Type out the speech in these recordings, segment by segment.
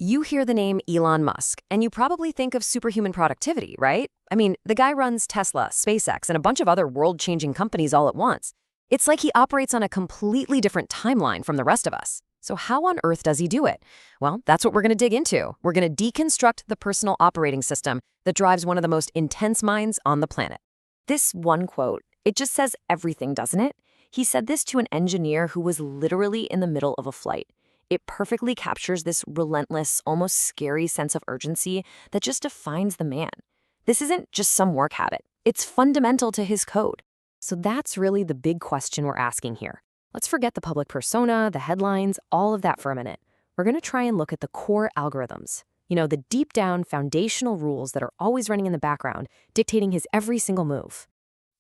You hear the name Elon Musk, and you probably think of superhuman productivity, right? I mean, the guy runs Tesla, SpaceX, and a bunch of other world-changing companies all at once. It's like he operates on a completely different timeline from the rest of us. So how on earth does he do it? Well, that's what we're going to dig into. We're going to deconstruct the personal operating system that drives one of the most intense minds on the planet. This one quote, it just says everything, doesn't it? He said this to an engineer who was literally in the middle of a flight. It perfectly captures this relentless, almost scary sense of urgency that just defines the man. This isn't just some work habit. It's fundamental to his code. So that's really the big question we're asking here. Let's forget the public persona, the headlines, all of that for a minute. We're going to try and look at the core algorithms. The deep down foundational rules that are always running in the background, dictating his every single move.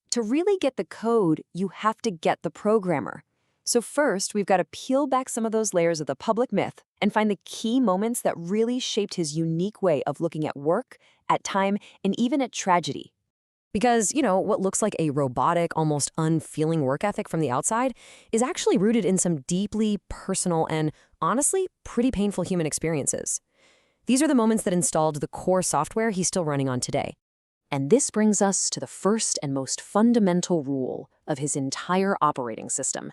To really get the code, you have to get the programmer. So first, we've got to peel back some of those layers of the public myth and find the key moments that really shaped his unique way of looking at work, at time, and even at tragedy. Because, what looks like a robotic, almost unfeeling work ethic from the outside is actually rooted in some deeply personal and, honestly, pretty painful human experiences. These are the moments that installed the core software he's still running on today. And this brings us to the first and most fundamental rule of his entire operating system.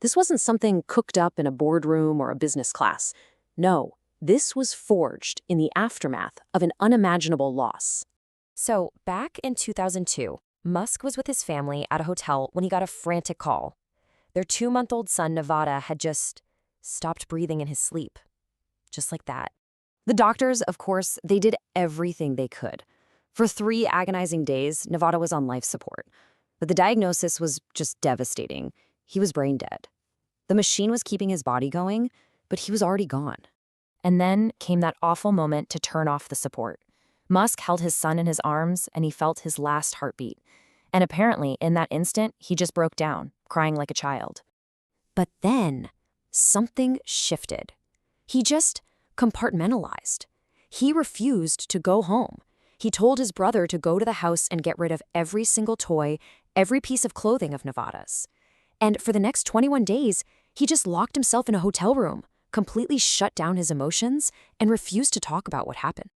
This wasn't something cooked up in a boardroom or a business class. No, this was forged in the aftermath of an unimaginable loss. So, back in 2002, Musk was with his family at a hotel when he got a frantic call. Their 2-month-old son, Nevada, had just stopped breathing in his sleep. Just like that. The doctors, of course, they did everything they could. For 3 agonizing days, Nevada was on life support. But the diagnosis was just devastating. He was brain dead. The machine was keeping his body going, but he was already gone. And then came that awful moment to turn off the support. Musk held his son in his arms, and he felt his last heartbeat. And apparently, in that instant, he just broke down, crying like a child. But then, something shifted. He just compartmentalized. He refused to go home. He told his brother to go to the house and get rid of every single toy, every piece of clothing of Nevada's. And for the next 21 days, he just locked himself in a hotel room, completely shut down his emotions, and refused to talk about what happened.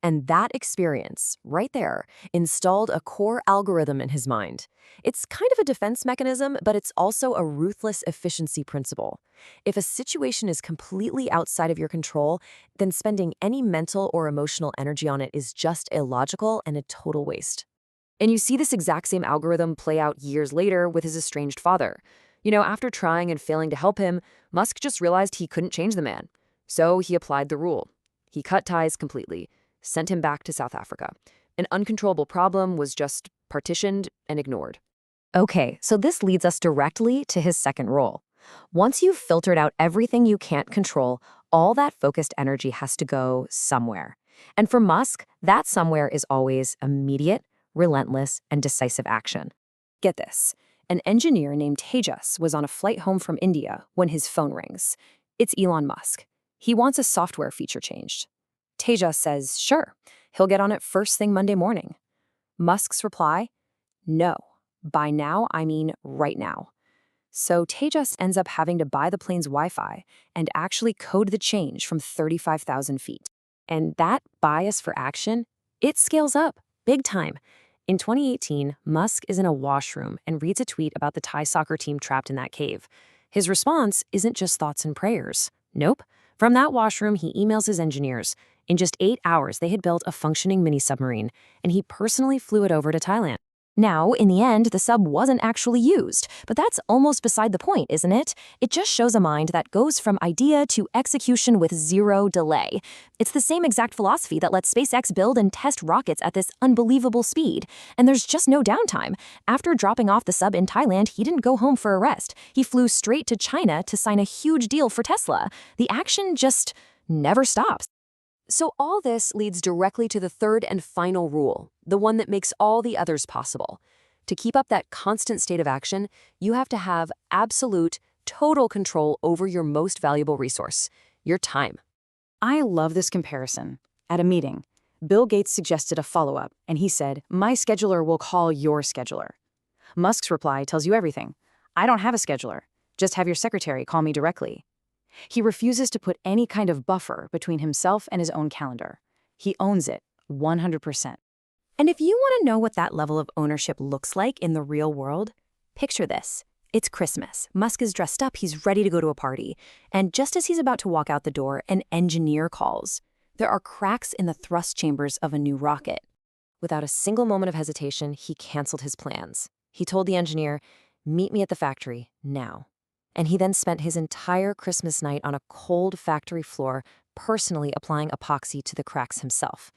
And that experience, right there, installed a core algorithm in his mind. It's kind of a defense mechanism, but it's also a ruthless efficiency principle. If a situation is completely outside of your control, then spending any mental or emotional energy on it is just illogical and a total waste. And you see this exact same algorithm play out years later with his estranged father. After trying and failing to help him, Musk just realized he couldn't change the man. So he applied the rule. He cut ties completely, sent him back to South Africa. An uncontrollable problem was just partitioned and ignored. Okay, so this leads us directly to his second rule. Once you've filtered out everything you can't control, all that focused energy has to go somewhere. And for Musk, that somewhere is always immediate, relentless, and decisive action. Get this. An engineer named Tejas was on a flight home from India when his phone rings. It's Elon Musk. He wants a software feature changed. Tejas says, sure, he'll get on it first thing Monday morning. Musk's reply, no. By now, I mean right now. So Tejas ends up having to buy the plane's Wi-Fi and actually code the change from 35,000 feet. And that bias for action, it scales up big time. In 2018, Musk is in a washroom and reads a tweet about the Thai soccer team trapped in that cave. His response isn't just thoughts and prayers. Nope. From that washroom, he emails his engineers. In just 8 hours, they had built a functioning mini-submarine, and he personally flew it over to Thailand. Now, in the end, the sub wasn't actually used, but that's almost beside the point, isn't it? It just shows a mind that goes from idea to execution with zero delay. It's the same exact philosophy that lets SpaceX build and test rockets at this unbelievable speed. And there's just no downtime. After dropping off the sub in Thailand, he didn't go home for a rest. He flew straight to China to sign a huge deal for Tesla. The action just never stops. So all this leads directly to the third and final rule, the one that makes all the others possible. To keep up that constant state of action, you have to have absolute, total control over your most valuable resource, your time. I love this comparison. At a meeting, Bill Gates suggested a follow-up, and he said, my scheduler will call your scheduler. Musk's reply tells you everything. I don't have a scheduler. Just have your secretary call me directly. He refuses to put any kind of buffer between himself and his own calendar. He owns it 100%. And if you want to know what that level of ownership looks like in the real world, picture this. It's Christmas. Musk is dressed up, he's ready to go to a party. And just as he's about to walk out the door, an engineer calls. There are cracks in the thrust chambers of a new rocket. Without a single moment of hesitation, he canceled his plans. He told the engineer, "Meet me at the factory, now." And he then spent his entire Christmas night on a cold factory floor, personally applying epoxy to the cracks himself.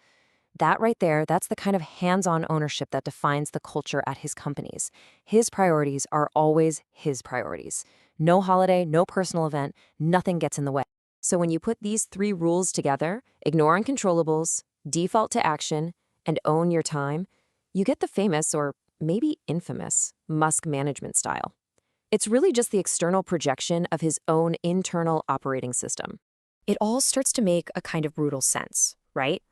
That right there, that's the kind of hands-on ownership that defines the culture at his companies. His priorities are always his priorities. No holiday, no personal event, nothing gets in the way. So when you put these 3 rules together, ignore uncontrollables, default to action, and own your time, you get the famous, or maybe infamous, Musk management style. It's really just the external projection of his own internal operating system. It all starts to make a kind of brutal sense, right?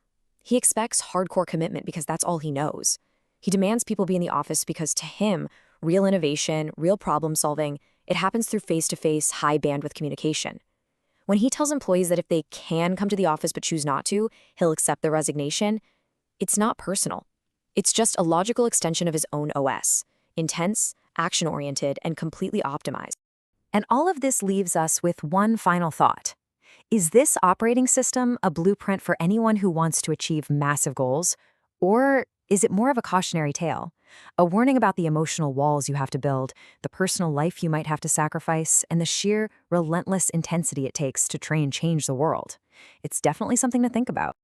He expects hardcore commitment because that's all he knows. He demands people be in the office because to him, real innovation, real problem solving, it happens through face-to-face, high-bandwidth communication. When he tells employees that if they can come to the office but choose not to, he'll accept their resignation, it's not personal. It's just a logical extension of his own OS, intense, action-oriented, and completely optimized. And all of this leaves us with one final thought. Is this operating system a blueprint for anyone who wants to achieve massive goals? Or is it more of a cautionary tale? A warning about the emotional walls you have to build, the personal life you might have to sacrifice, and the sheer, relentless intensity it takes to try and change the world? It's definitely something to think about.